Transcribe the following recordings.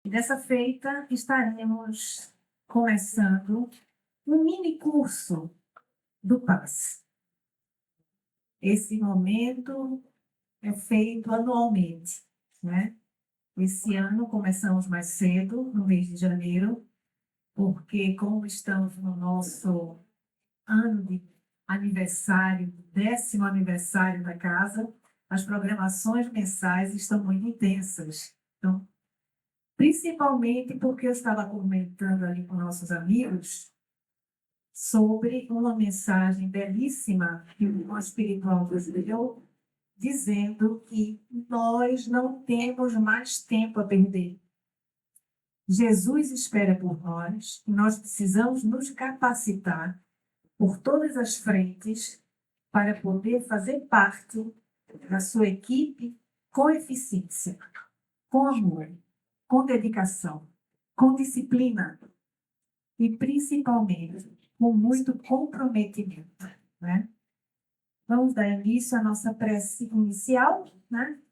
E dessa feita estaremos começando um mini curso do PAS. Esse momento é feito anualmente, né? Esse ano começamos mais cedo, no mês de janeiro, porque como estamos no nosso ano de aniversário, 10º aniversário da casa, as programações mensais estão muito intensas. Então, principalmente porque eu estava comentando ali com nossos amigos sobre uma mensagem belíssima que o irmão espiritual nos deu, dizendo que nós não temos mais tempo a perder. Jesus espera por nós e nós precisamos nos capacitar por todas as frentes para poder fazer parte da sua equipe com eficiência, com amor, com dedicação, com disciplina e principalmente com muito comprometimento, né? Vamos dar início à nossa prece inicial, né?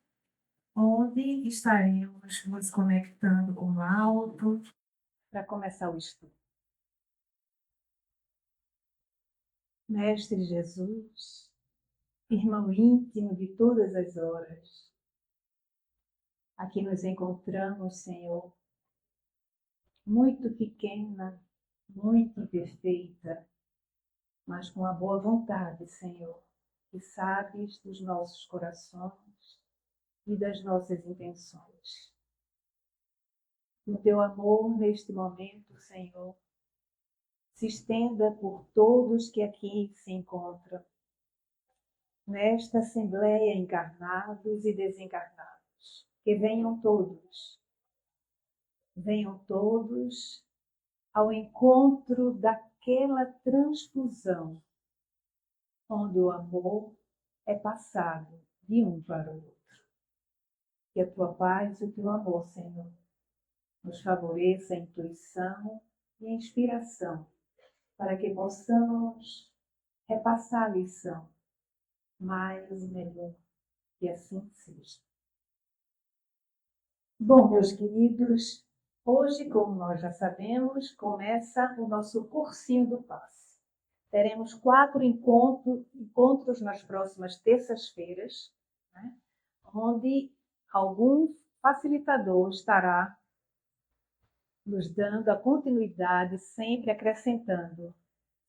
Onde estaremos nos conectando com o alto para começar o estudo. Mestre Jesus, irmão íntimo de todas as horas, aqui nos encontramos, Senhor, muito pequena, muito imperfeita, mas com a boa vontade, Senhor, que sabes dos nossos corações e das nossas intenções. O teu amor neste momento, Senhor, se estenda por todos que aqui se encontram, nesta assembleia, encarnados e desencarnados. Que venham todos ao encontro daquela transfusão, onde o amor é passado de um para o outro. Que a tua paz e o teu amor, Senhor, nos favoreça a intuição e a inspiração, para que possamos repassar a lição mais e melhor, que assim seja. Bom, meus queridos, hoje, como nós já sabemos, começa o nosso cursinho do passe. Teremos 4 encontros nas próximas terças-feiras, né, onde algum facilitador estará nos dando a continuidade, sempre acrescentando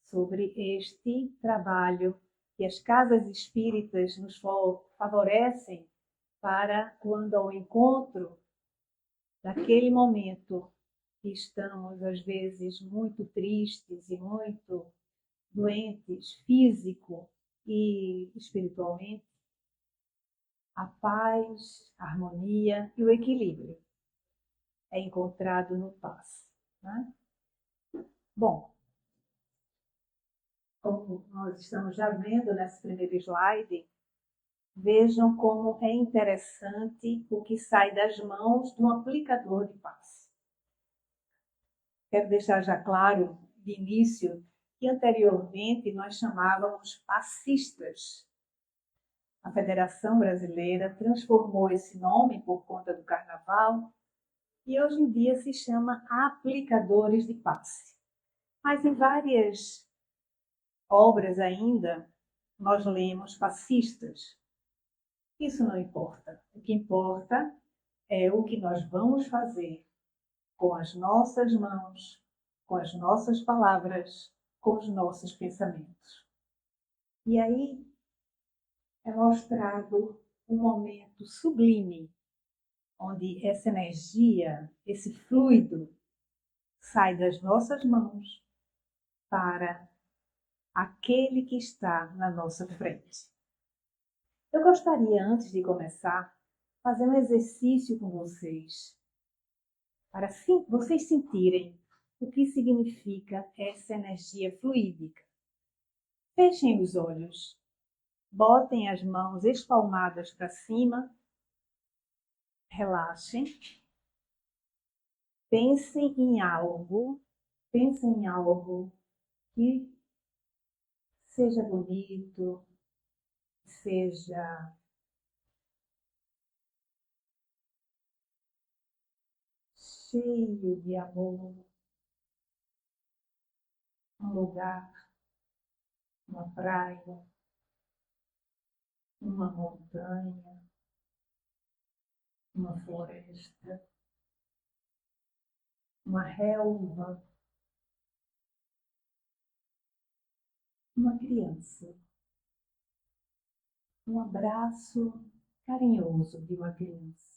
sobre este trabalho que as casas espíritas nos favorecem para quando ao encontro daquele momento que estamos, às vezes, muito tristes e muito doentes, físico e espiritualmente, a paz, a harmonia e o equilíbrio é encontrado no passe, né? Bom, como nós estamos já vendo nesse primeiro slide, vejam como é interessante o que sai das mãos de um aplicador de passe. Quero deixar já claro, de início, que anteriormente nós chamávamos passistas. A Federação Brasileira transformou esse nome por conta do carnaval e hoje em dia se chama aplicadores de passe. Mas em várias obras ainda nós lemos passistas. Isso não importa. O que importa é o que nós vamos fazer com as nossas mãos, com as nossas palavras, com os nossos pensamentos. E aí é mostrado um momento sublime, onde essa energia, esse fluido, sai das nossas mãos para aquele que está na nossa frente. Eu gostaria, antes de começar, fazer um exercício com vocês, para vocês sentirem o que significa essa energia fluídica. Fechem os olhos, botem as mãos espalmadas para cima, relaxem, pensem em algo que seja bonito, cheio de amor, um lugar, uma praia, uma montanha, uma floresta, uma relva, uma criança, um abraço carinhoso de uma criança.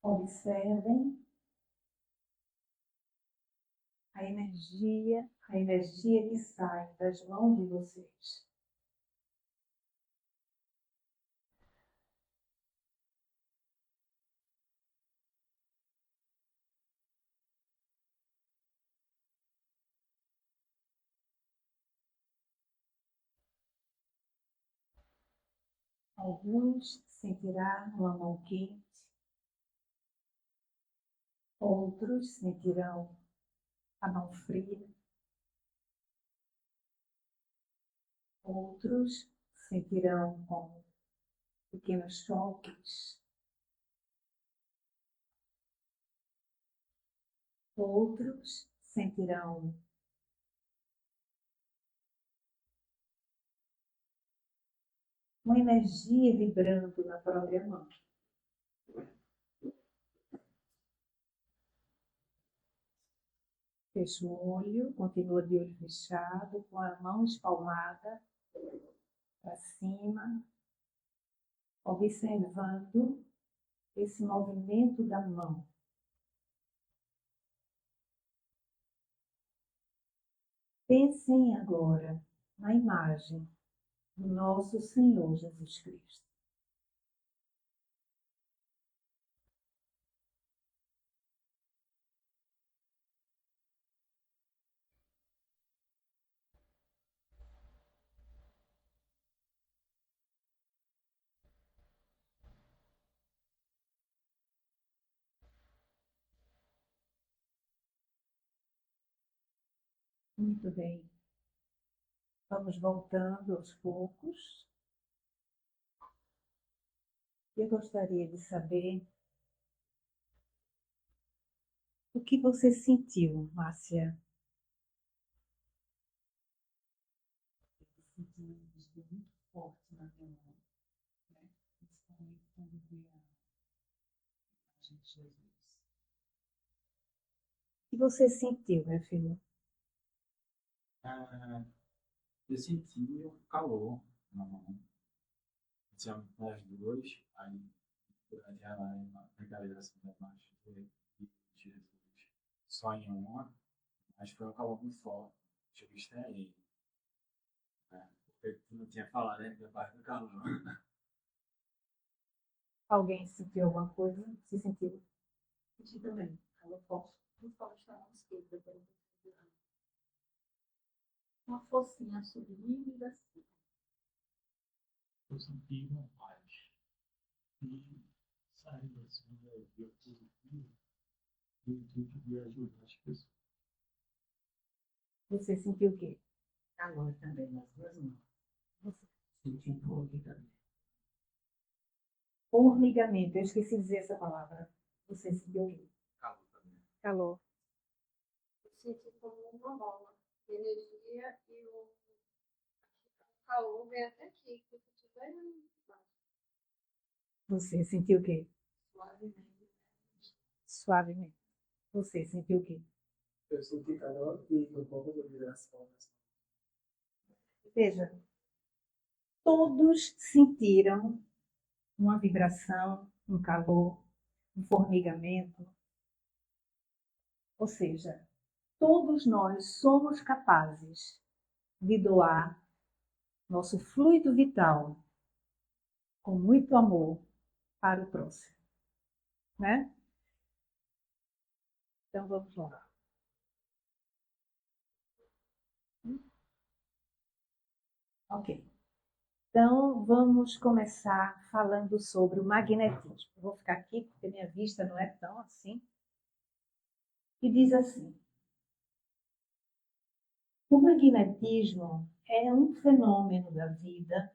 Observem a energia que sai das mãos de vocês. Alguns sentirão uma mão quente, outros sentirão a mão fria, outros sentirão como pequenos choques, outros sentirão uma energia vibrando na própria mão. Fecha o olho, continua de olho fechado, com a mão espalmada para cima, observando esse movimento da mão. Pensem agora na imagem do nosso Senhor Jesus Cristo. Muito bem. Vamos voltando aos poucos. Eu gostaria de saber o que você sentiu, Márcia. Eu senti uma energia muito forte na minha mão, né? Principalmente quando vi a imagem de Jesus. O que você sentiu, meu filho? Ah, eu senti um calor na mão, principalmente nas duas, aí durante a realização da marcha de Jesus, só em uma, mas foi um calor muito forte. Deixa eu extrair, né? Porque tu não tinha falado, né, da parte do calor. Alguém sentiu alguma coisa? Se sentiu? Senti também, calor forte, muito forte na mão esquerda, pelo menos. Uma forcinha subindo e descendo. Eu senti uma paz e saí da segunda via positiva no intuito de ajudar as pessoas. Você sentiu o quê? Calor também nas duas mãos. Você... Senti um formigamento. Formigamento, eu esqueci de dizer essa palavra. Você sentiu o quê? Calor também. Calor. Eu senti como uma bola de energia e o calor vem até aqui, que eu senti bem embaixo, Você sentiu o quê? suavemente. Suavemente. Você sentiu o quê? Eu senti calor e um pouco de vibração. Veja, todos sentiram uma vibração, um calor, um formigamento. Ou seja, todos nós somos capazes de doar nosso fluido vital com muito amor para o próximo, né? Então vamos lá. Ok. Então vamos começar falando sobre o magnetismo. Eu vou ficar aqui porque minha vista não é tão assim. E diz assim: O magnetismo é um fenômeno da vida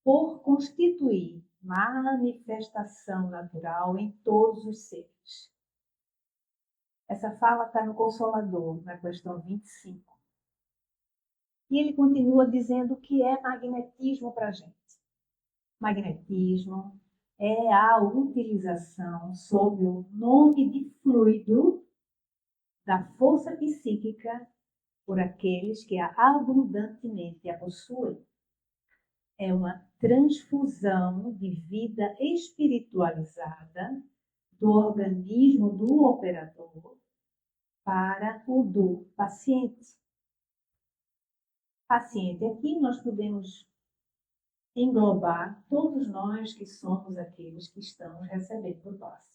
por constituir manifestação natural em todos os seres. Essa fala está no Consolador, na questão 25. E ele continua dizendo o que é magnetismo para a gente. Magnetismo é a utilização sob o nome de fluido da força psíquica por aqueles que abundantemente a possuem. É uma transfusão de vida espiritualizada do organismo do operador para o do paciente. Paciente, aqui nós podemos englobar todos nós que somos aqueles que estamos recebendo o passe.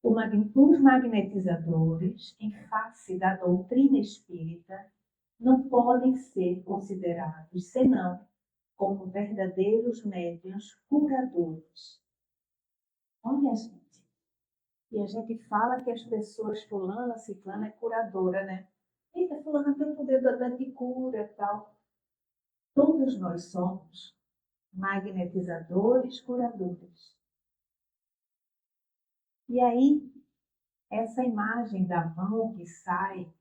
Os magnetizadores, em face da doutrina espírita, não podem ser considerados senão como verdadeiros médiuns curadores. Olha, gente, e a gente fala que as pessoas, fulana, ciclana, é curadora, né? Eita, fulana tem o poder de cura e tal. Todos nós somos magnetizadores, curadores. E aí, essa imagem da mão que sai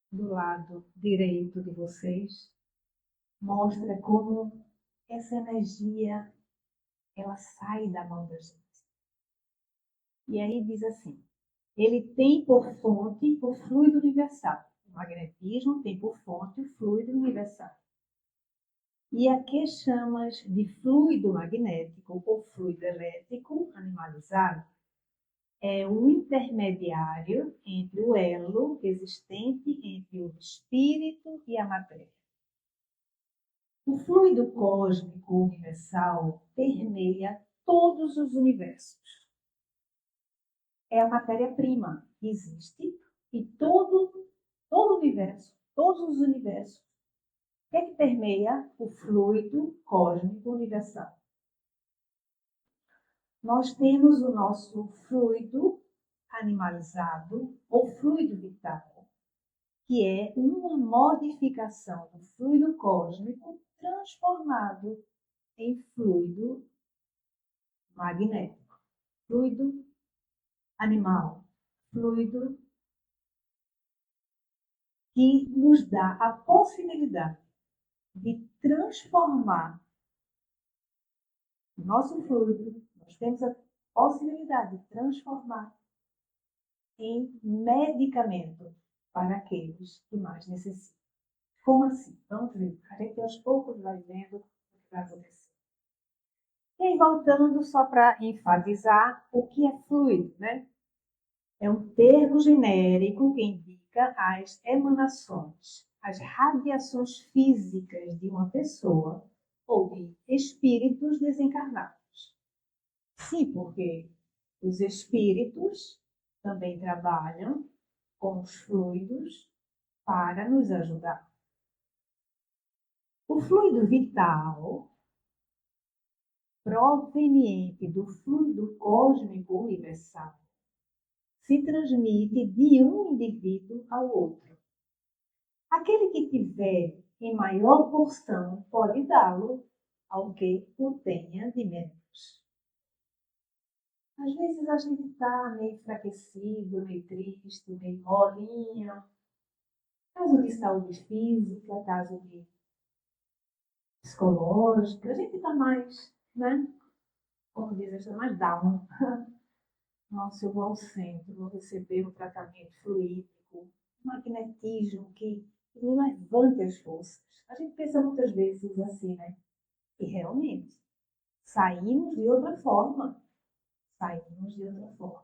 do lado direito de vocês mostra como essa energia ela sai da mão da gente. E aí diz assim, ele tem por fonte o fluido universal. O magnetismo tem por fonte o fluido universal. E a que chamas de fluido magnético ou fluido elétrico animalizado é o intermediário entre o elo existente entre o espírito e a matéria. O fluido cósmico universal permeia todos os universos. É a matéria-prima que existe e todo o universo, todos os universos. O que é que permeia o fluido cósmico universal? Nós temos o nosso fluido animalizado ou fluido vital, que é uma modificação do fluido cósmico transformado em fluido magnético, fluido animal, fluido que nos dá a possibilidade de transformar o nosso fluido, nós temos a possibilidade de transformar em medicamento para aqueles que mais necessitam. Como assim? Vamos ver. A gente aos poucos vai vendo o que vai acontecer. E aí, voltando só para enfatizar o que é fluido, né? É um termo genérico que indica as emanações, as radiações físicas de uma pessoa ou de espíritos desencarnados. Sim, porque os espíritos também trabalham com os fluidos para nos ajudar. O fluido vital, proveniente do fluido cósmico universal, se transmite de um indivíduo ao outro. Aquele que tiver em maior porção pode dá-lo ao que o tenha de menos. Às vezes a gente está meio enfraquecido, meio triste, meio molinho. Caso de saúde física, caso de psicológica, a gente está mais, né? Como diz, está mais down. Nossa, eu vou ao centro, vou receber um tratamento fluídico, um magnetismo que me levante as forças. A gente pensa muitas vezes assim, né? E realmente, saímos de outra forma. Saímos de outra forma.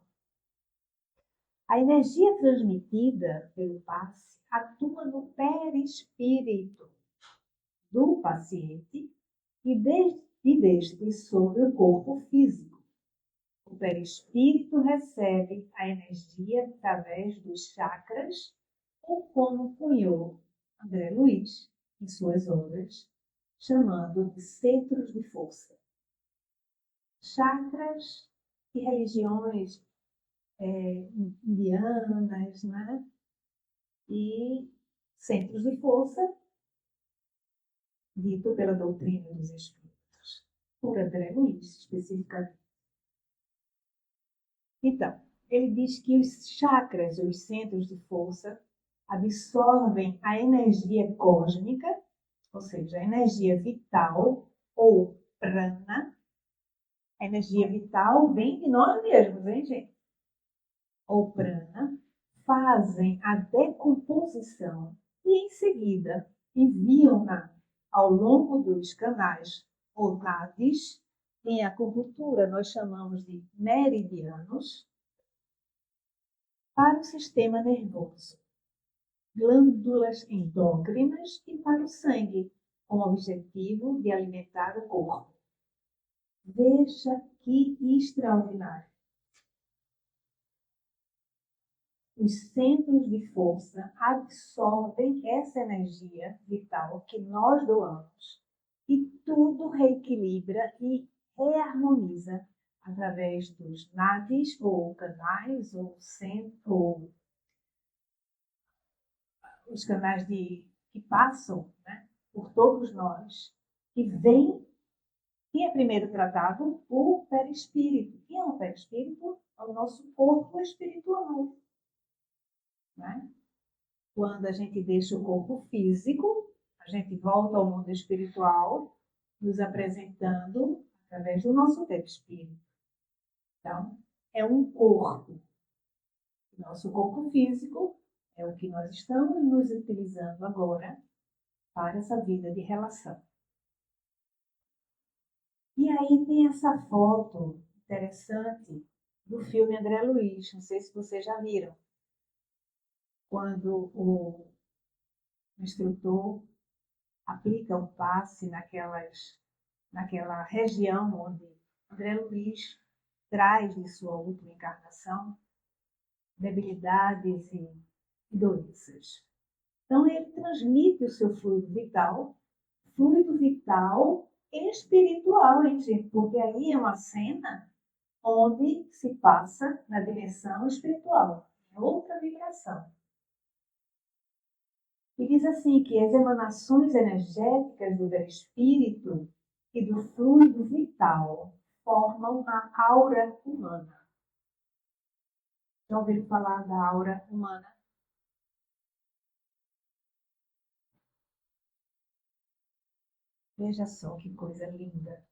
A energia transmitida pelo passe atua no perispírito do paciente e deste sobre o corpo físico. O perispírito recebe a energia através dos chakras, ou como cunhou André Luiz em suas obras, chamando de centros de força. Chakras e religiões indianas, né? e centros de força, dito pela doutrina dos espíritos, por André Luiz, especificamente. Então, ele diz que os chakras, os centros de força, absorvem a energia cósmica, ou seja, a energia vital ou prana. A energia vital vem de nós mesmos, hein, gente? Ou prana, fazem a decomposição e, em seguida, enviam-na ao longo dos canais ou nadis. Em acupuntura, nós chamamos de meridianos, para o sistema nervoso, glândulas endócrinas e para o sangue, com o objetivo de alimentar o corpo. Veja que extraordinário! Os centros de força absorvem essa energia vital que nós doamos e tudo reequilibra e reharmoniza através dos nadis ou canais ou os canais que passam, né, por todos nós, que vem, e é primeiro tratado o perispírito. E é o perispírito? É o nosso corpo espiritual. Né? Quando a gente deixa o corpo físico, a gente volta ao mundo espiritual, nos apresentando através do nosso perispírito. Então, é um corpo. Nosso corpo físico é o que nós estamos nos utilizando agora para essa vida de relação. E aí tem essa foto interessante do filme André Luiz, não sei se vocês já viram, quando o instrutor aplica um passe naquela região onde André Luiz traz de sua última encarnação debilidades e doenças. Então ele transmite o seu fluido vital espiritual, hein, gente? Porque aí é uma cena onde se passa na dimensão espiritual, em outra vibração. E diz assim que as emanações energéticas do espírito e do fluido vital formam a aura humana. Já ouviram falar da aura humana? Veja só que coisa linda.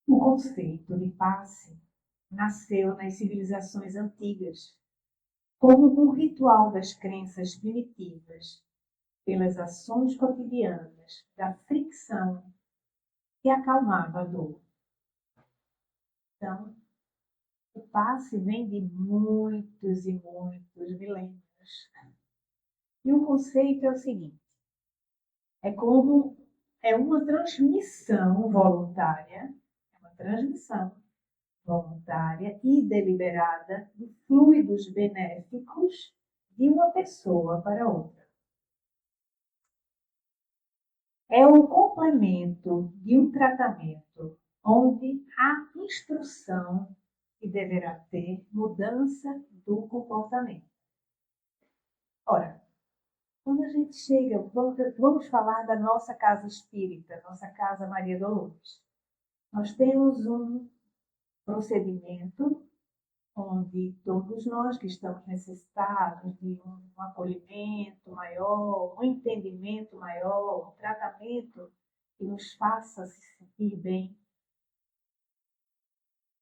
O conceito de passe nasceu nas civilizações antigas como um ritual das crenças primitivas, pelas ações cotidianas da fricção que acalmava a dor. Então, o passe vem de muitos e muitos milênios. E o conceito é o seguinte: é uma transmissão voluntária, e deliberada de fluidos benéficos de uma pessoa para outra. É o complemento de um tratamento onde há instrução que deverá ter mudança do comportamento. Ora, quando a gente chega, vamos falar da nossa casa espírita, nossa casa Maria Dolores. Nós temos um procedimento onde todos nós que estamos necessitados de um acolhimento maior, um entendimento maior, um tratamento que nos faça se sentir bem,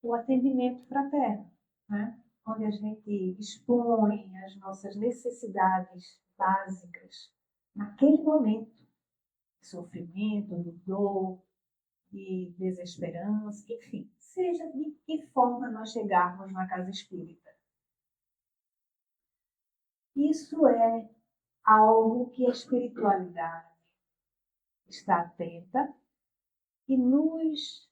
o atendimento fraterno, né? Onde a gente expõe as nossas necessidades básicas naquele momento de sofrimento, de dor, de desesperança, enfim, seja de que forma nós chegarmos na casa espírita. Isso é algo que a espiritualidade está atenta e nos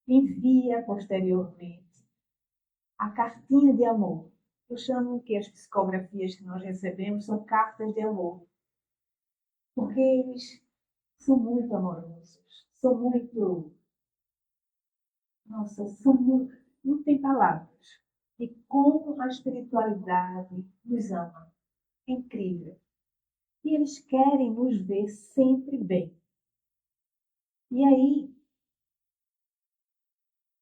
envia posteriormente a cartinha de amor. Eu chamo que as psicografias que nós recebemos são cartas de amor, porque eles são muito amorosos, não tem palavras de como a espiritualidade nos ama. É incrível. E eles querem nos ver sempre bem. E aí,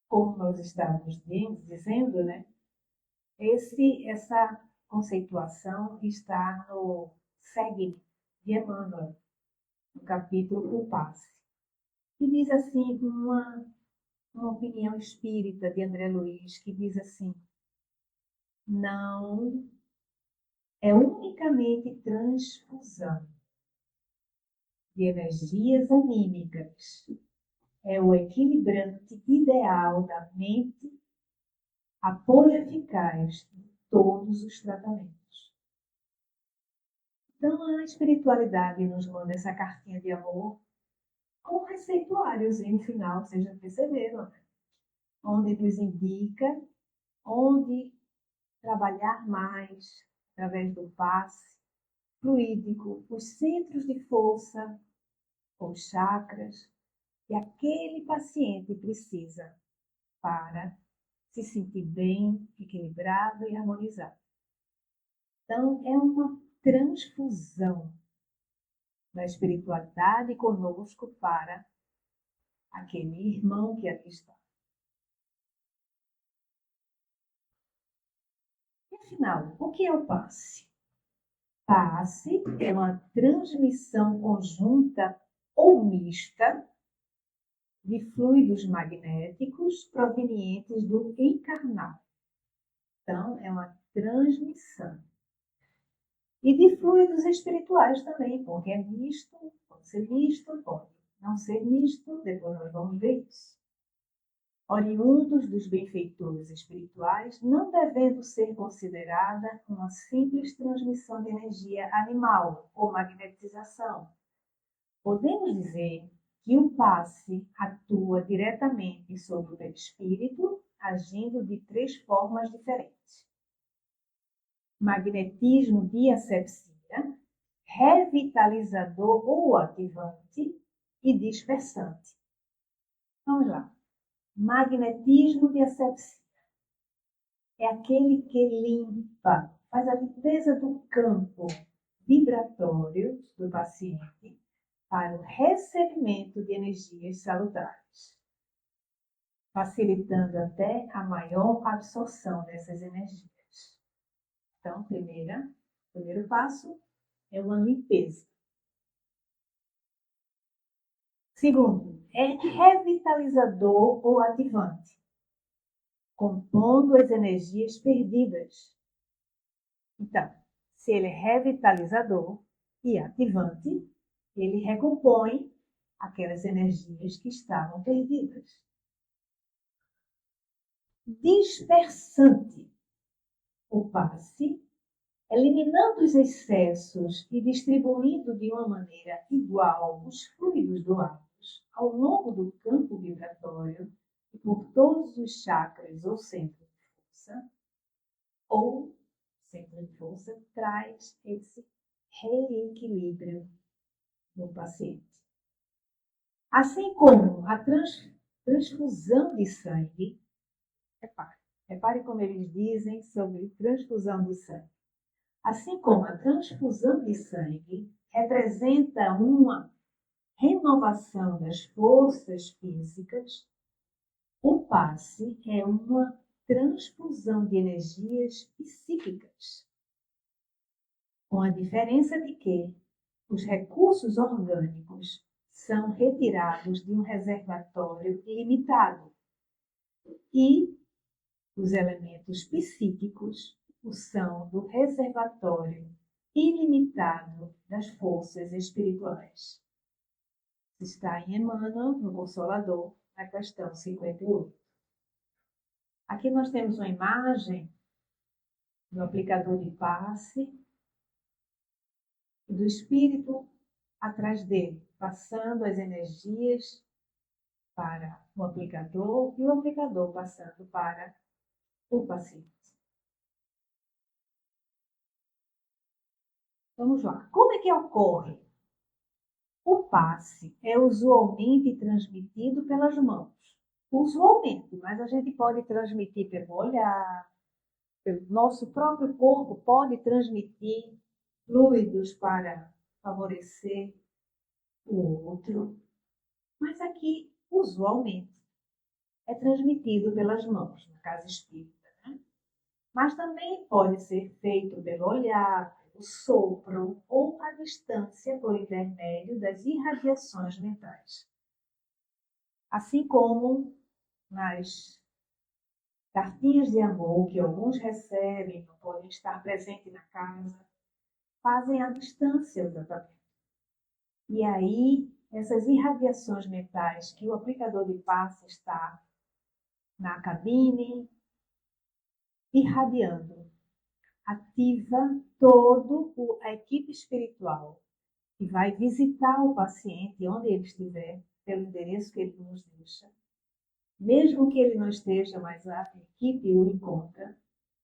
como nós estávamos dizendo, né? Essa conceituação está no Segue de Emmanuel, no capítulo O Passe. E diz assim, uma opinião espírita de André Luiz, que diz assim, não é unicamente transfusão de energias anímicas, é o equilibrante ideal da mente, apoio eficaz de todos os tratamentos. Então, a espiritualidade nos manda essa cartinha de amor com receituários no final, vocês já perceberam, né? Onde nos indica onde trabalhar mais através do passe fluídico, os centros de força, os chakras, que aquele paciente precisa para se sentir bem, equilibrado e harmonizado. Então, é uma transfusão da espiritualidade conosco para aquele irmão que aqui está. E afinal, o que é o passe? Passe é uma transmissão conjunta ou mista de fluidos magnéticos provenientes do encarnado. Então, é uma transmissão. E de fluidos espirituais também, porque é misto, pode ser misto, pode não ser misto, depois nós vamos ver isso. Oriundos dos benfeitores espirituais, não devendo ser considerada uma simples transmissão de energia animal ou magnetização. Podemos dizer que o passe atua diretamente sobre o perispírito, agindo de 3 formas diferentes. Magnetismo de asepsia, revitalizador ou ativante e dispersante. Vamos lá. Magnetismo de asepsia é aquele que limpa, faz a limpeza do campo vibratório do paciente para o recebimento de energias salutares, facilitando até a maior absorção dessas energias. Então, primeiro passo é uma limpeza. Segundo, é revitalizador ou ativante, compondo as energias perdidas. Então, se ele é revitalizador e ativante, ele recompõe aquelas energias que estavam perdidas. Dispersante. O passe, eliminando os excessos e distribuindo de uma maneira igual os fluidos doados ao longo do campo vibratório e por todos os chakras ou centro de força, traz esse reequilíbrio no paciente. Assim como a transfusão de sangue, repare como eles dizem sobre transfusão de sangue. Assim como a transfusão de sangue representa uma renovação das forças físicas, o passe é uma transfusão de energias psíquicas, com a diferença de que os recursos orgânicos são retirados de um reservatório limitado e os elementos psíquicos são do reservatório ilimitado das forças espirituais. Está em Emmanuel, no Consolador, na questão 58. Aqui nós temos uma imagem do aplicador de passe e do espírito atrás dele, passando as energias para o aplicador e o aplicador passando para o paciente. Vamos lá. Como é que ocorre? O passe é usualmente transmitido pelas mãos. Usualmente, mas a gente pode transmitir pelo olhar, pelo nosso próprio corpo pode transmitir fluidos para favorecer o outro, mas aqui, usualmente, é transmitido pelas mãos, na casa espírita, né? Mas também pode ser feito pelo olhar, pelo sopro ou à distância por intermédio das irradiações mentais. Assim como nas cartinhas de amor que alguns recebem, não podem estar presentes na casa, fazem à distância o tratamento. E aí, essas irradiações mentais que o aplicador de passe está na cabine, irradiando, ativa toda a equipe espiritual que vai visitar o paciente onde ele estiver, pelo endereço que ele nos deixa. Mesmo que ele não esteja, mas a equipe o encontra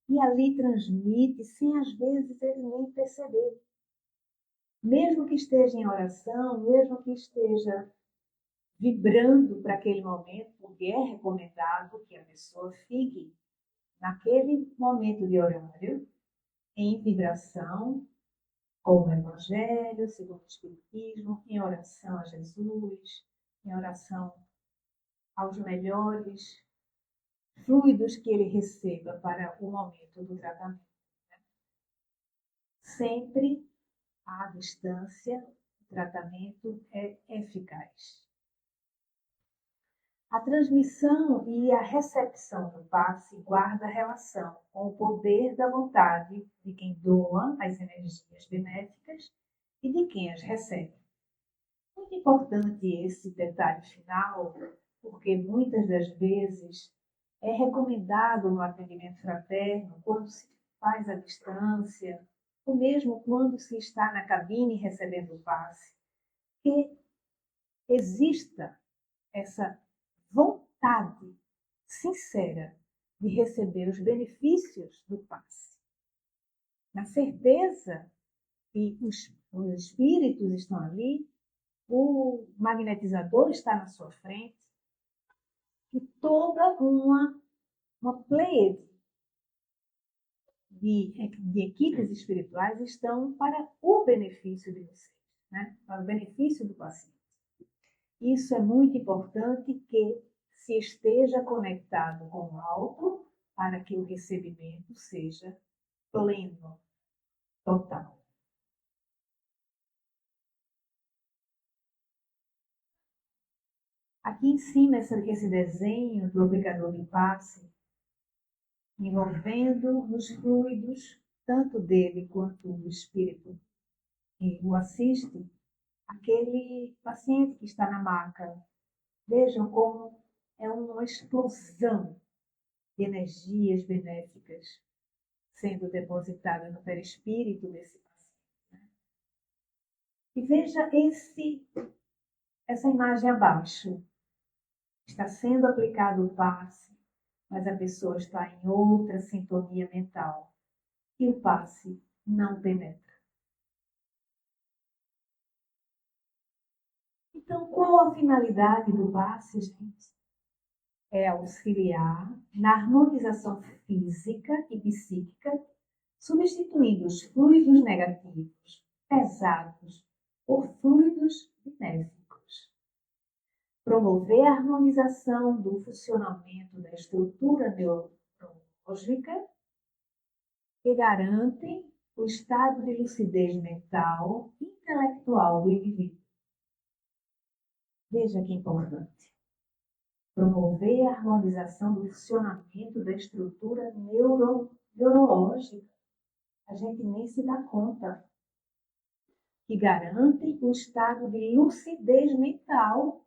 e ali transmite sem às vezes ele nem perceber. Mesmo que esteja em oração, mesmo que esteja vibrando para aquele momento, porque é recomendado que a pessoa fique naquele momento de horário em vibração com o Evangelho, segundo o Espiritismo, em oração a Jesus, em oração aos melhores fluidos que ele receba para o momento do tratamento. Sempre à distância, o tratamento é eficaz. A transmissão e a recepção do passe guarda relação com o poder da vontade de quem doa as energias benéficas e de quem as recebe. Muito importante esse detalhe final, porque muitas das vezes é recomendado no atendimento fraterno, quando se faz à distância, ou mesmo quando se está na cabine recebendo o passe, que exista essa vontade sincera de receber os benefícios do passe. Na certeza que os espíritos estão ali, o magnetizador está na sua frente, e toda uma pleiade de equipes espirituais estão para o benefício de vocês, né? Para o benefício do paciente. Isso é muito importante que se esteja conectado com o alto para que o recebimento seja pleno, total. Aqui em cima, esse desenho do aplicador de passe, envolvendo os fluidos, tanto dele quanto do espírito que o assiste, aquele paciente que está na maca. Vejam como é uma explosão de energias benéficas sendo depositada no perispírito desse paciente. E veja essa imagem abaixo. Está sendo aplicado o passe, mas a pessoa está em outra sintonia mental e o passe não penetra. Então, qual a finalidade do passe, gente? É auxiliar na harmonização física e psíquica, substituindo os fluidos negativos, pesados, por fluidos benéficos. Promover a harmonização do funcionamento da estrutura neurológica que garantem o estado de lucidez mental e intelectual do indivíduo. Veja que importante. Promover a harmonização do funcionamento da estrutura neurológica. A gente nem se dá conta. Que garantem o estado de lucidez mental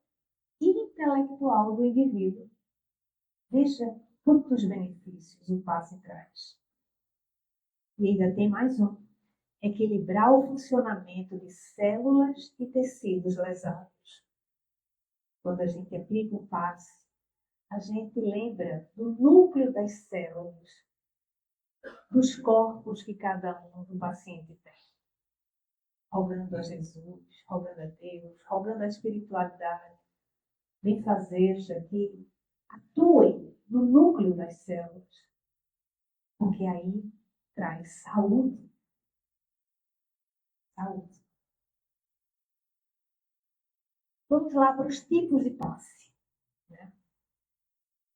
e intelectual do indivíduo. Veja quantos benefícios o passe traz. E ainda tem mais um. Equilibrar o funcionamento de células e tecidos lesados. Quando a gente aplica o passe, a gente lembra do núcleo das células, dos corpos que cada um do paciente tem. Rogando a Jesus, rogando a Deus, rogando a espiritualidade, benfazeja que atuem no núcleo das células, porque aí traz saúde. Saúde. Vamos lá para os tipos de passe. Né?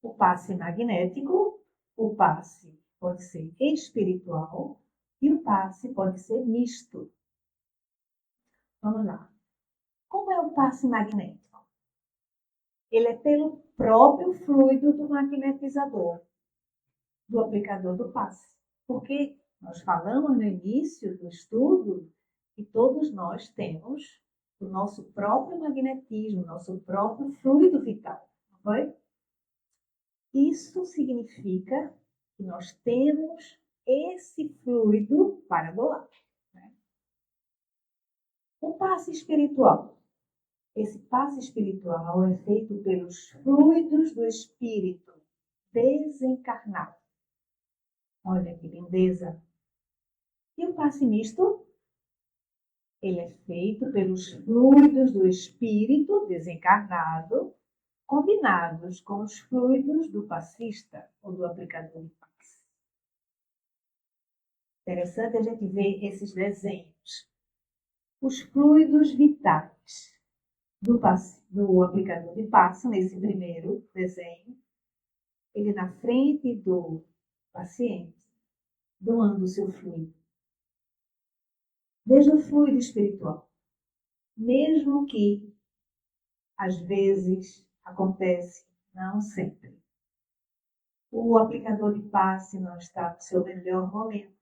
O passe magnético, o passe pode ser espiritual e o passe pode ser misto. Vamos lá. Como é o passe magnético? Ele é pelo próprio fluido do magnetizador, do aplicador do passe. Porque nós falamos no início do estudo que todos nós temos o nosso próprio magnetismo, nosso próprio fluido vital, não foi? Isso significa que nós temos esse fluido para doar. Né? O passe espiritual. Esse passe espiritual é feito pelos fluidos do espírito desencarnado. Olha que lindeza! E o passe misto? Ele é feito pelos fluidos do espírito desencarnado, combinados com os fluidos do passista ou do aplicador de passe. Interessante a gente ver esses desenhos. Os fluidos vitais do aplicador de passe, nesse primeiro desenho, ele na frente do paciente, doando o seu fluido. Desde o fluido espiritual, mesmo que às vezes acontece, não sempre. O aplicador de passe não está no seu melhor momento.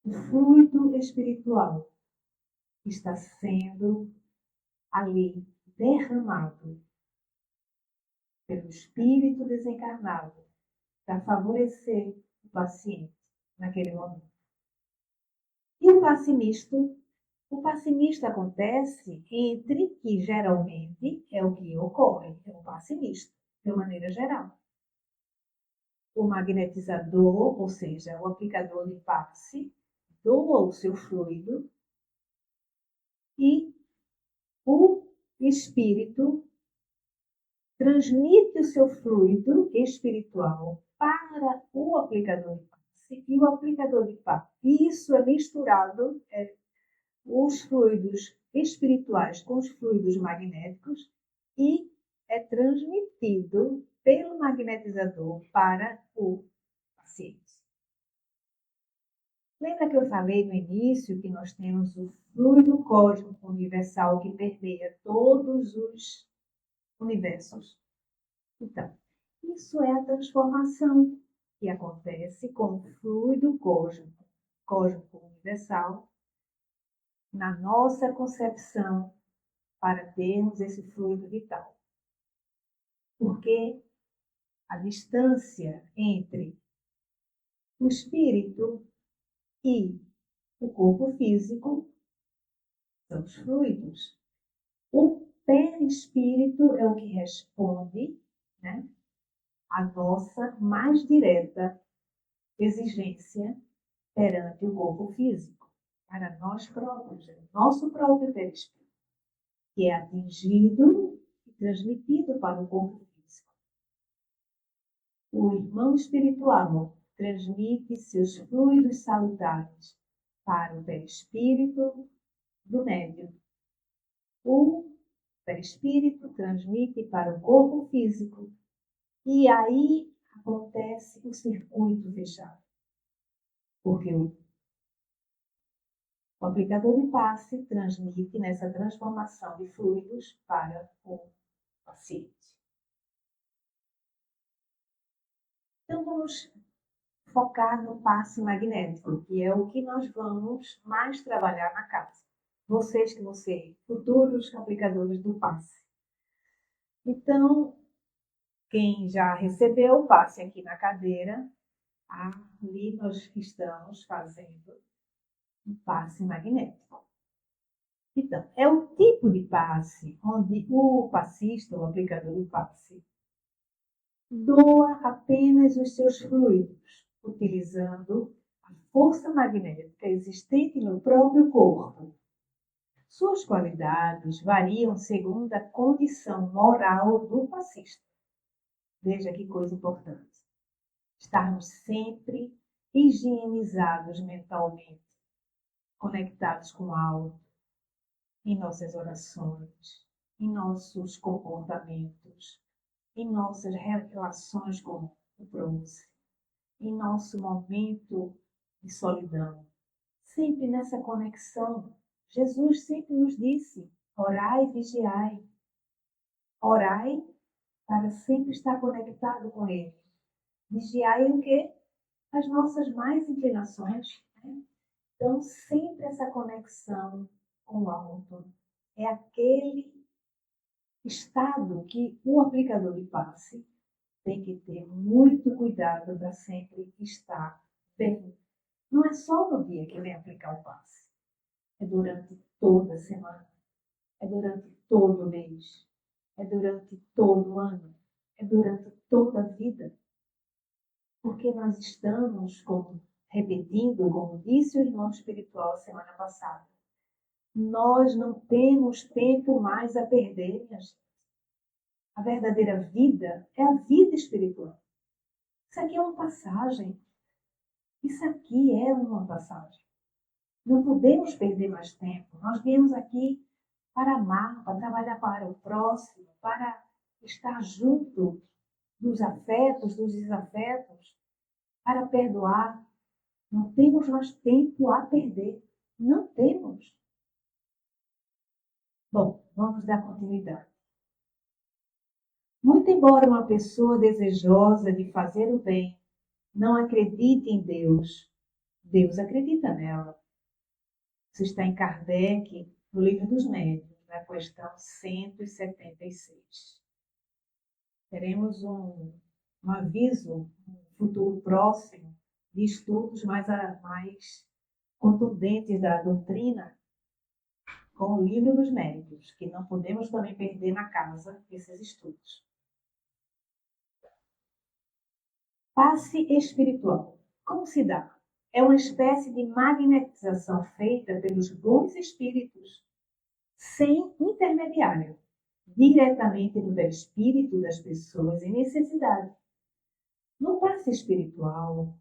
O fluido espiritual está sendo ali derramado pelo espírito desencarnado para favorecer o paciente naquele momento. E o passe misto? O passe misto acontece entre, que geralmente é o que ocorre, é o passe misto, de maneira geral. O magnetizador, ou seja, o aplicador de passe, doa o seu fluido e o espírito transmite o seu fluido espiritual para o aplicador de passe e o aplicador de passe. Isso é misturado, os fluidos espirituais com os fluidos magnéticos e é transmitido pelo magnetizador para o paciente. Lembra que eu falei no início que nós temos o fluido cósmico universal que permeia todos os universos? Então, isso é a transformação que acontece com o fluido cósmico universal na nossa concepção para termos esse fluido vital. Porque a distância entre o espírito e o corpo físico são os fluidos. O perispírito é o que responde, né, à nossa mais direta exigência perante o corpo físico, para nós próprios, é o nosso próprio perispírito, que é atingido e transmitido para o corpo físico. O irmão espiritual transmite seus fluidos salutares para o perispírito do médium. O perispírito transmite para o corpo físico e aí acontece o circuito fechado. Porque o aplicador de passe transmite nessa transformação de fluidos para o paciente. Então, vamos focar no passe magnético, que é o que nós vamos mais trabalhar na casa. Vocês que vão ser futuros aplicadores do passe. Então, quem já recebeu o passe aqui na cadeira, ali nós estamos fazendo um passe magnético. Então, é o tipo de passe onde o passista, o aplicador do passe, doa apenas os seus fluidos, utilizando a força magnética existente no próprio corpo. Suas qualidades variam segundo a condição moral do passista. Veja que coisa importante. Estarmos sempre higienizados mentalmente, conectados com o alto, em nossas orações, em nossos comportamentos, em nossas relações com o próximo, em nosso momento de solidão. Sempre nessa conexão. Jesus sempre nos disse: orai e vigiai. Orai para sempre estar conectado com Ele. Vigiai o quê? As nossas mais inclinações. Né? Então, sempre essa conexão com o alto. É aquele estado que o aplicador de passe tem que ter muito cuidado para sempre estar bem. Não é só no dia que vem aplicar o passe. É durante toda a semana. É durante todo o mês. É durante todo o ano. É durante toda a vida. Porque nós estamos, repetindo, como disse o irmão espiritual semana passada, nós não temos tempo mais a perder, minha gente. A verdadeira vida é a vida espiritual. Isso aqui é uma passagem. Isso aqui é uma passagem. Não podemos perder mais tempo. Nós viemos aqui para amar, para trabalhar para o próximo, para estar junto dos afetos, dos desafetos, para perdoar. Não temos mais tempo a perder. Não temos. Bom, vamos dar continuidade. Muito embora uma pessoa desejosa de fazer o bem não acredite em Deus, Deus acredita nela. Isso está em Kardec, no Livro dos Médiuns, na questão 176. Teremos um aviso, um futuro próximo, de estudos mais contundentes da doutrina com o Livro dos Médiuns, que não podemos também perder na casa esses estudos. Passe espiritual. Como se dá? É uma espécie de magnetização feita pelos bons espíritos, sem intermediário, diretamente do espírito das pessoas em necessidade. No passe espiritual,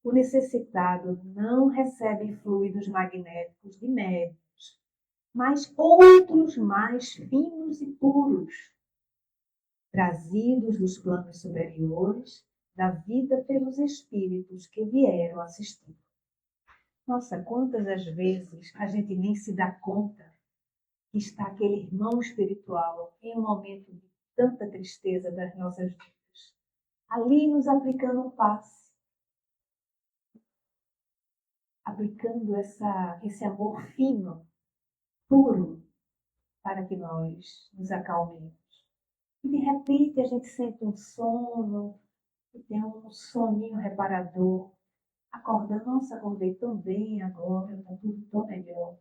o necessitado não recebe fluidos magnéticos de médiuns, mas outros mais finos e puros, trazidos dos planos superiores da vida pelos espíritos que vieram assistir. Nossa, quantas as vezes a gente nem se dá conta que está aquele irmão espiritual em um momento de tanta tristeza das nossas vidas, ali nos aplicando um passe, aplicando esse amor fino, puro, para que nós nos acalmemos. E de repente a gente sente um sono, e tem um soninho reparador, acordando, nossa, acordei tão bem agora, está tudo tão melhor.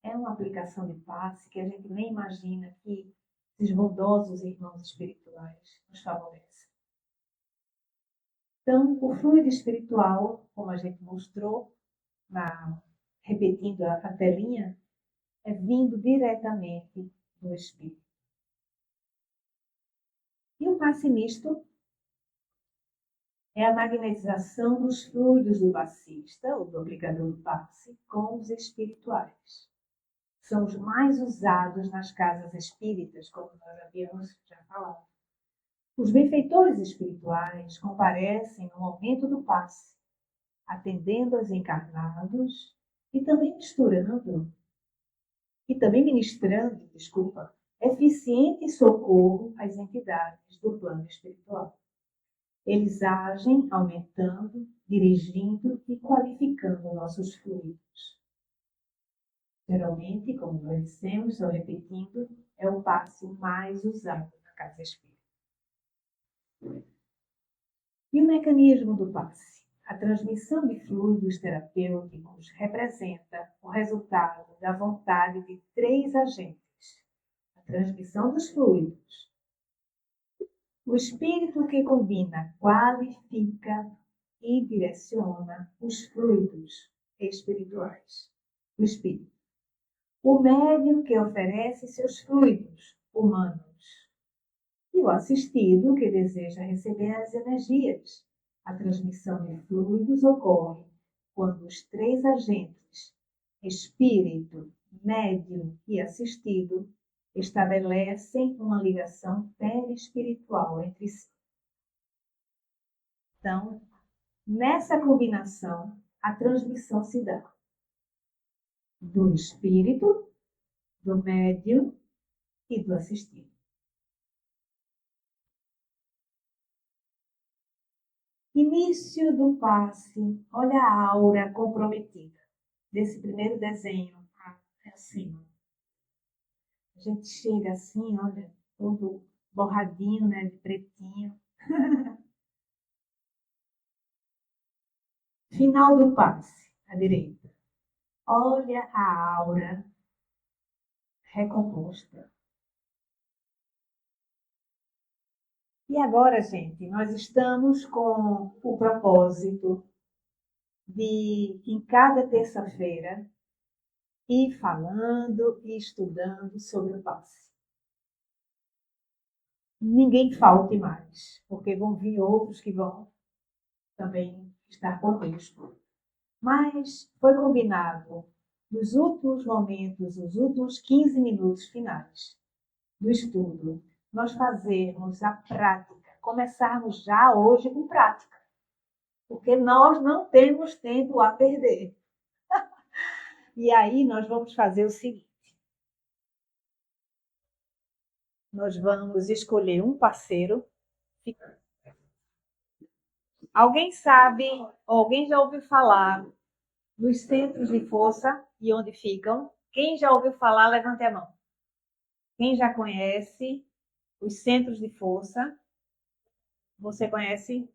É uma aplicação de passe que a gente nem imagina que esses bondosos irmãos espirituais nos favorecem. Então, o fluido espiritual, como a gente mostrou, repetindo a telinha, é vindo diretamente do Espírito. E o passe misto é a magnetização dos fluidos do passista, ou do aplicador do passe, com os espirituais. São os mais usados nas casas espíritas, como nós havíamos já falado. Os benfeitores espirituais comparecem no momento do passe, atendendo aos encarnados e também ministrando, eficiente socorro às entidades do plano espiritual. Eles agem aumentando, dirigindo e qualificando nossos fluidos. Geralmente, como nós dissemos, só repetindo, é o passe mais usado na casa espírita. E o mecanismo do passe? A transmissão de fluidos terapêuticos representa o resultado da vontade de 3 agentes. A transmissão dos fluidos. O espírito que combina, qualifica e direciona os fluidos espirituais. O espírito. O médium que oferece seus fluidos humanos. E o assistido que deseja receber as energias. A transmissão de fluidos ocorre quando os três agentes, espírito, médium e assistido, estabelecem uma ligação perispiritual entre si. Então, nessa combinação, a transmissão se dá do espírito, do médium e do assistido. Início do passe, olha a aura comprometida desse primeiro desenho acima. A gente chega assim, olha, todo borradinho, né, de pretinho. Final do passe, à direita. Olha a aura recomposta. E agora, gente, nós estamos com o propósito de, em cada terça-feira, ir falando e estudando sobre o passe. Ninguém falte mais, porque vão vir outros que vão também estar conosco. Mas foi combinado, nos últimos momentos, nos últimos 15 minutos finais do estudo, nós fazermos a prática, começarmos já hoje com prática, porque nós não temos tempo a perder. E aí nós vamos fazer o seguinte: nós vamos escolher um parceiro. Alguém sabe, alguém já ouviu falar dos centros de força e onde ficam? Quem já ouviu falar, levante a mão. Quem já conhece os centros de força? Você conhece?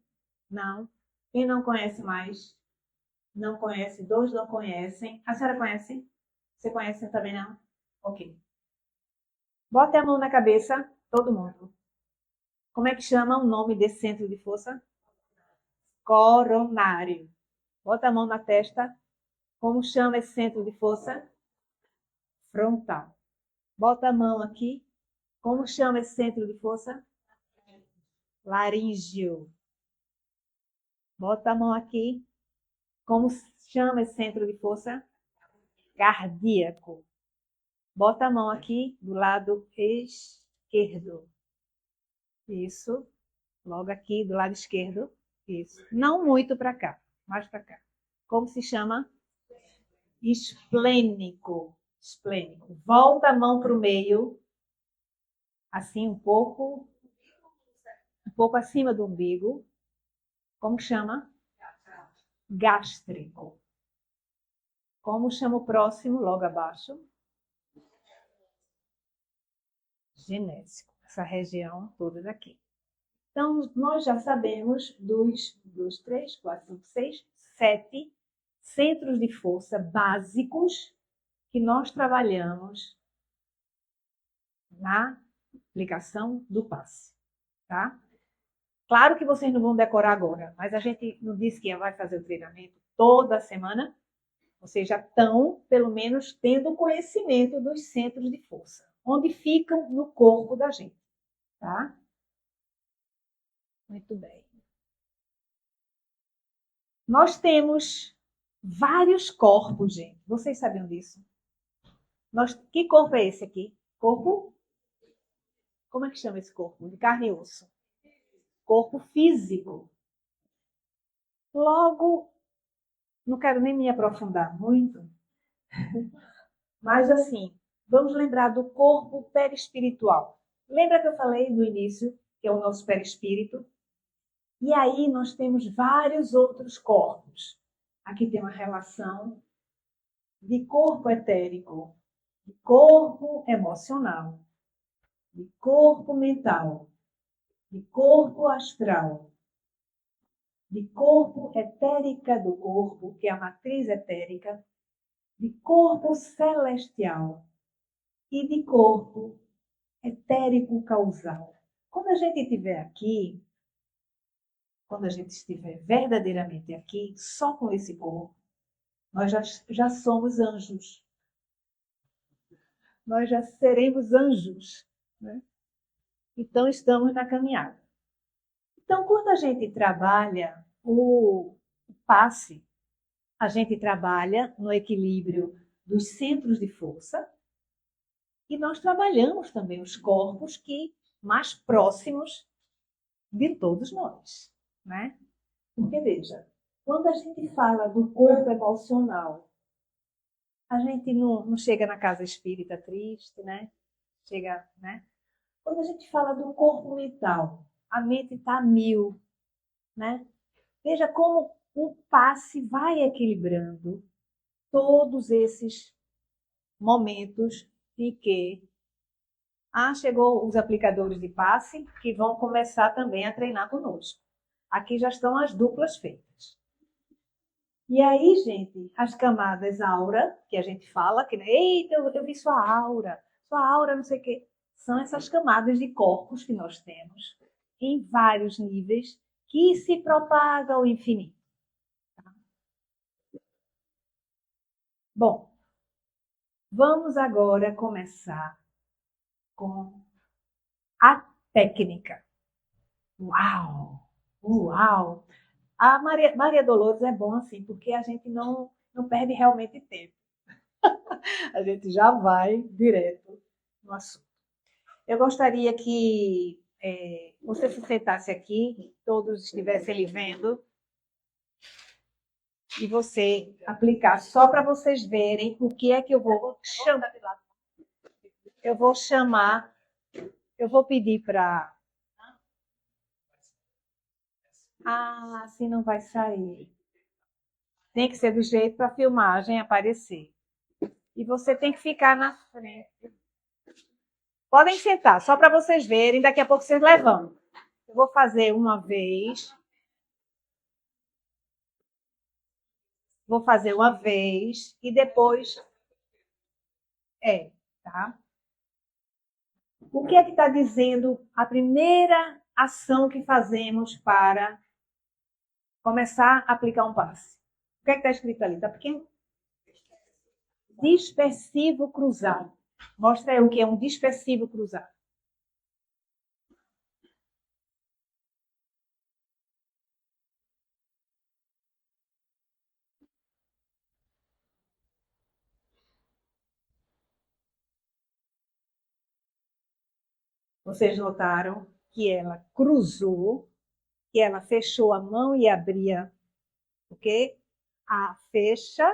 Não. Quem não conhece mais? Não conhece, dois não conhecem. A senhora conhece? Você conhece também não? Ok. Bote a mão na cabeça, todo mundo. Como é que chama o nome desse centro de força? Coronário. Bota a mão na testa. Como chama esse centro de força? Frontal. Bota a mão aqui. Como chama esse centro de força? Laríngeo. Bota a mão aqui. Como chama esse centro de força? Cardíaco. Bota a mão aqui do lado esquerdo. Isso. Logo aqui do lado esquerdo. Isso. Não muito para cá, mais para cá. Como se chama? Esplênico. Esplênico. Volta a mão para o meio. Assim, um pouco acima do umbigo. Como chama? Gástrico. Como chama o próximo, logo abaixo? Genésico. Essa região toda daqui. Então, nós já sabemos dos 3, 4, 5, 6, 7 centros de força básicos que nós trabalhamos na aplicação do passe, tá? Claro que vocês não vão decorar agora, mas a gente não disse que vai fazer o treinamento toda semana. Vocês já estão, pelo menos, tendo conhecimento dos centros de força, onde ficam no corpo da gente, tá? Muito bem. Nós temos vários corpos, gente. Vocês sabiam disso? Que corpo é esse aqui? Corpo? Como é que chama esse corpo? De carne e osso. Corpo físico. Logo, não quero nem me aprofundar muito, mas assim, vamos lembrar do corpo perispiritual. Lembra que eu falei no início, que é o nosso perispírito? E aí nós temos vários outros corpos. Aqui tem uma relação de corpo etérico, de corpo emocional, de corpo mental, de corpo astral, de corpo etérica do corpo, que é a matriz etérica, de corpo celestial e de corpo etérico causal. Quando a gente estiver aqui, quando a gente estiver verdadeiramente aqui, só com esse corpo, nós já somos anjos. Nós já seremos anjos, né? Então, estamos na caminhada. Então, quando a gente trabalha o passe, a gente trabalha no equilíbrio dos centros de força e nós trabalhamos também os corpos que mais próximos de todos nós, né? Porque veja, quando a gente fala do corpo emocional, a gente não chega na casa espírita triste, né? Chega, né? Quando a gente fala do corpo mental, a mente está a mil, né? Veja como o passe vai equilibrando todos esses momentos em que chegou os aplicadores de passe que vão começar também a treinar conosco. Aqui já estão as duplas feitas. E aí, gente, as camadas aura, que a gente fala, que eita, eu vi sua aura, não sei o quê. São essas camadas de corpos que nós temos em vários níveis que se propagam ao infinito. Tá? Bom, vamos agora começar com a técnica. Uau! Uau! A Maria Dolores é bom assim, porque a gente não perde realmente tempo. A gente já vai direto no assunto. Eu gostaria que você se sentasse aqui, todos estivessem lhe vendo, e você aplicar só para vocês verem o que é que eu vou chamar. Eu vou chamar, eu vou pedir para... assim não vai sair. Tem que ser do jeito para a filmagem aparecer. E você tem que ficar na frente. Podem sentar, só para vocês verem, daqui a pouco vocês levantam. Eu vou fazer uma vez. Vou fazer uma vez e depois... tá? O que é que está dizendo a primeira ação que fazemos para começar a aplicar um passe? O que é que está escrito ali? Está pequeno? Dispersivo cruzado. Mostra aí o que é um dispersivo cruzado. Vocês notaram que ela cruzou, que ela fechou a mão e abria, ok? Fecha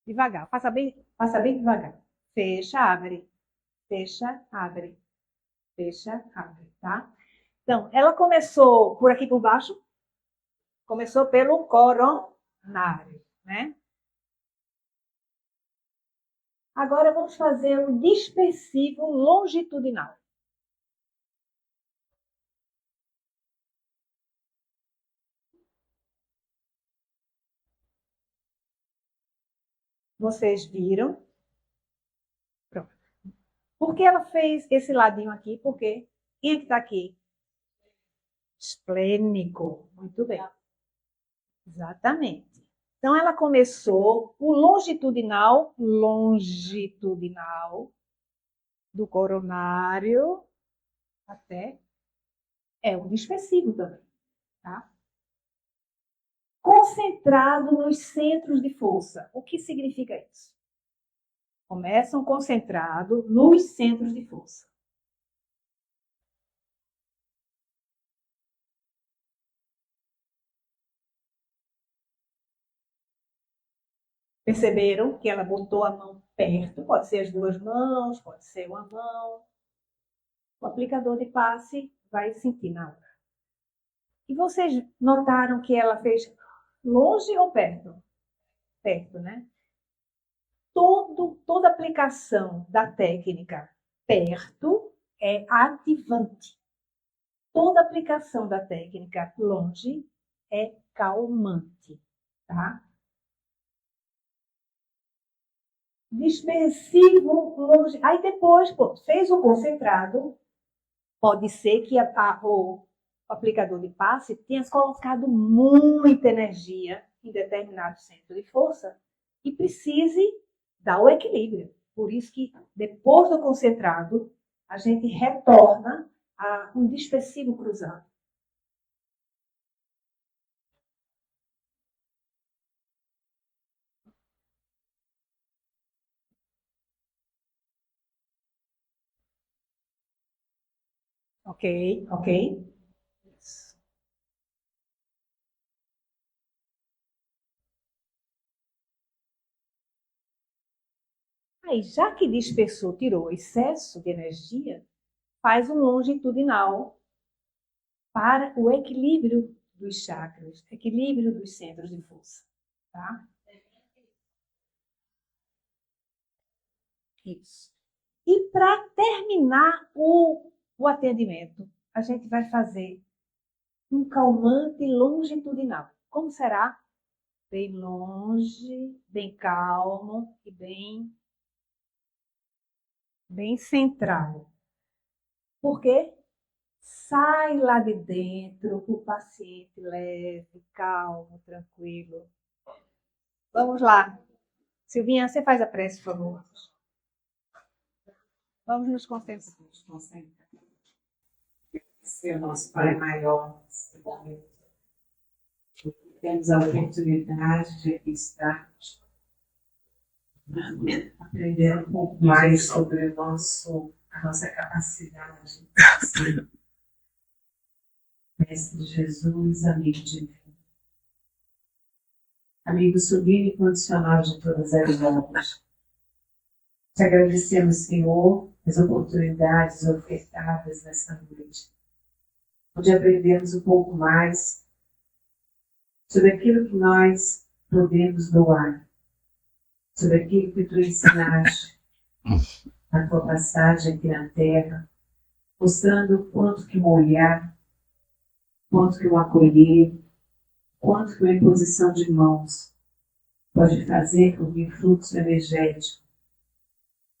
devagar, passa bem devagar. Fecha, abre, fecha, abre, fecha, abre, tá? Então, ela começou por aqui por baixo, começou pelo coronário, né? Agora vamos fazer um dispersivo longitudinal. Vocês viram? Pronto. Por que ela fez esse ladinho aqui? Porque quem é que está aqui? Esplênico. Muito bem. Exatamente. Então, ela começou o longitudinal do coronário até... um dispersivo também, tá? Concentrado nos centros de força. O que significa isso? Começam concentrado nos centros de força. Perceberam que ela botou a mão perto, pode ser as duas mãos, pode ser uma mão. O aplicador de passe vai sentir na hora. E vocês notaram que ela fez longe ou perto? Perto, né? Toda aplicação da técnica perto é ativante. Toda aplicação da técnica longe é calmante, tá? Dispersivo longe. Aí depois, fez o concentrado, pode ser que o aplicador de passe tenha colocado muita energia em determinado centro de força e precise dar o equilíbrio. Por isso que depois do concentrado, a gente retorna a um dispersivo cruzado. Ok, ok. Isso. Aí, já que dispersou, tirou excesso de energia, faz um longitudinal para o equilíbrio dos chakras, equilíbrio dos centros de força, tá? Isso. E para terminar o atendimento, a gente vai fazer um calmante longitudinal. Como será? Bem longe, bem calmo e bem central. Por quê? Sai lá de dentro, o paciente leve, calmo, tranquilo. Vamos lá. Silvinha, você faz a prece, por favor. Vamos nos concentrar. Ser nosso Pai maior, nesse momento. Temos a oportunidade de aqui estarmos, aprender um pouco mais sobre a nossa capacidade. Mestre Jesus, amigo divino. Amigo sublime e condicional de todas as obras. Te agradecemos, Senhor, as oportunidades ofertadas nessa noite, onde aprendemos um pouco mais sobre aquilo que nós podemos doar, sobre aquilo que tu ensinaste na tua passagem aqui na Terra, mostrando o quanto que um olhar, quanto que um acolher, quanto que uma imposição de mãos pode fazer com que o fluxo energético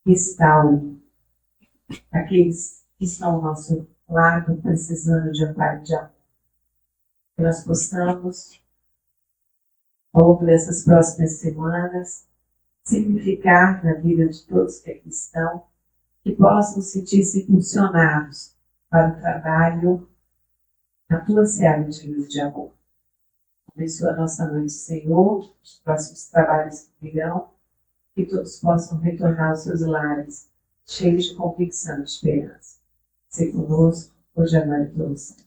restaure aqueles que estão ao nosso lado precisando de amparo e de amor. Que nós possamos, ao longo dessas próximas semanas, significar na vida de todos que aqui estão, que possam sentir-se impulsionados para o trabalho na tua seara de luz de amor. Abençoa a nossa noite, Senhor, os próximos trabalhos que virão, que todos possam retornar aos seus lares, cheios de convicção e esperança. Se conosco, hoje, agora e todos.